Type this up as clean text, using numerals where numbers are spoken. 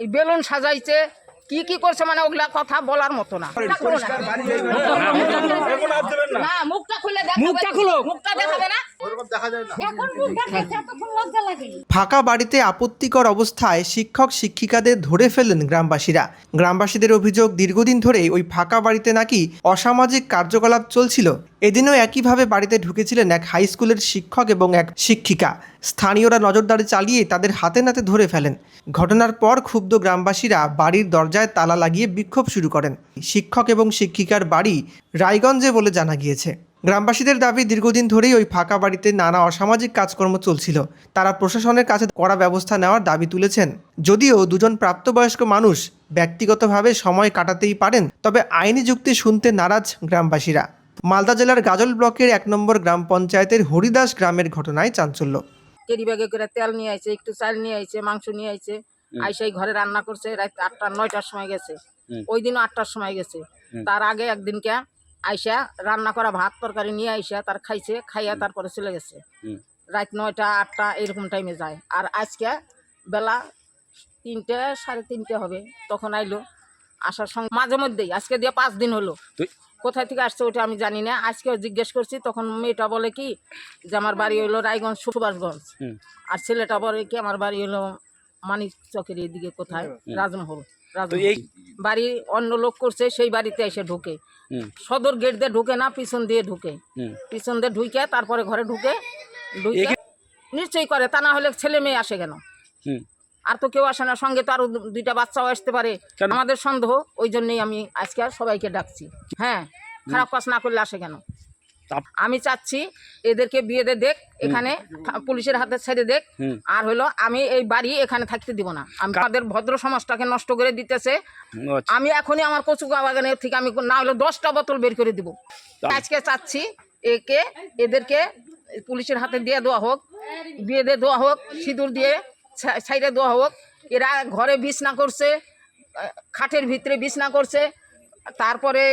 এই বেলুন সাজাইছে, কি কি করছে, মানে ওগুলা কথা বলার মতো না। না, মুখটা খুলে দেখাবে, মুখটা খুলো। মুখটা দেখাবে না। ফাঁকা বাড়িতে আপত্তিকর অবস্থায় শিক্ষক শিক্ষিকাদের ধরে ফেললেন গ্রামবাসীরা। গ্রামবাসীদের অভিযোগ, দীর্ঘদিন ধরে ওই ফাঁকা বাড়িতে নাকি অসামাজিক কার্যকলাপ চলছিল। এদিনও একইভাবে বাড়িতে ঢুকেছিলেন এক হাই স্কুলের শিক্ষক এবং এক শিক্ষিকা। স্থানীয়রা নজরদারি চালিয়ে তাদের হাতে নাতে ধরে ফেলেন। ঘটনার পর ক্ষুব্ধ গ্রামবাসীরা বাড়ির দরজায় তালা লাগিয়ে বিক্ষোভ শুরু করেন। শিক্ষক এবং শিক্ষিকার বাড়ি রায়গঞ্জে বলে জানা গিয়েছে। গ্রামবাসীদের দাবি, দীর্ঘদিন ধরেই ওই ফাঁকা বাড়িতে নানা অসামাজিক কাজকর্ম চলছিল। তারা প্রশাসনের কাছে কড়া ব্যবস্থা নেওয়ার দাবি তুলেছেন। যদিও দুজন প্রাপ্তবয়স্ক মানুষ ব্যক্তিগতভাবে সময় কাটাতেই পারেন, তবে আইনি যুক্তি শুনতে নারাজ গ্রামবাসীরা। মালদা জেলার গাজল ব্লকের 1 নম্বর গ্রাম পঞ্চায়েতের হরিদাস গ্রামের ঘটনায় চাঞ্চল্য। কেরি ব্যাগে করে তেল নিয়ে আইছে, একটু চাল নিয়ে আইছে, মাংস নিয়ে আইছে, আইসাই ঘরে রান্না করছে। রাত 8টা-9টার সময় গেছে, ওই দিনও 8টার সময় গেছে। তার আগে একদিনকে আইসা রান্না করা ভাত তরকারি নিয়ে আইসা তার খাইছে, খাইয়া তারপরে চলে গেছে। রাত 9টা-8টা এরকম টাইমে যায়। আর আজকে বেলা 3টে, 3:30 হবে, তখন আইলো। আসার সঙ্গে মাঝে মধ্যেই, আজকে দিয়ে 5 দিন হলো। কোথায় থেকে আসছে ওটা আমি জানি না। আজকেও জিজ্ঞেস করছি, তখন মেয়েটা বলে কি যে আমার বাড়ি হইলো রায়গঞ্জ সুভাষগঞ্জ, আর ছেলেটা বলে কি আমার বাড়ি হলো মানিক চকের এদিকে কোথায় রাজমহল। বাড়ি অন্য লোক করছে, সেই বাড়িতে এসে ঢুকে, সদর গেট দিয়ে ঢুকে না, পিছন দিয়ে ঢুকে, পিছন দিয়ে ঢুকে তারপরে ঘরে ঢুকে নিশ্চয়ই করে। তা না হলে ছেলে মেয়ে আসে কেন? আর তো কেউ আসে না, সঙ্গে তো আরো 2টা বাচ্চাও আসতে পারে। আমাদের সন্দেহ, ওই জন্যই আমি আজকে সবাইকে ডাকছি। হ্যাঁ, খারাপ কাজ না করলে আসে কেন? আমি চাচ্ছি এদেরকে বিয়ে দিয়ে দেখ, এখানে পুলিশের হাতে ছেড়ে দেখ। আর হলো আমি এই বাড়ি এখানে থাকতে দিব না। আমি আমাদের ভদ্র সমাজটাকে নষ্ট করে দিতেছে। আমি এখনই আমার কচু বাগানের থেকে আমি না হলে 10টা বোতল বের করে দিব। আজকে চাচ্ছি এদেরকে পুলিশের হাতে দিয়ে দেওয়া হোক, বিয়ে দিয়ে দেওয়া হোক, সিঁদুর দিয়ে ছাইড়ে দেওয়া হোক। এরা ঘরে বিছনা করছে, খাটের ভিতরে বিছনা করছে, তারপরে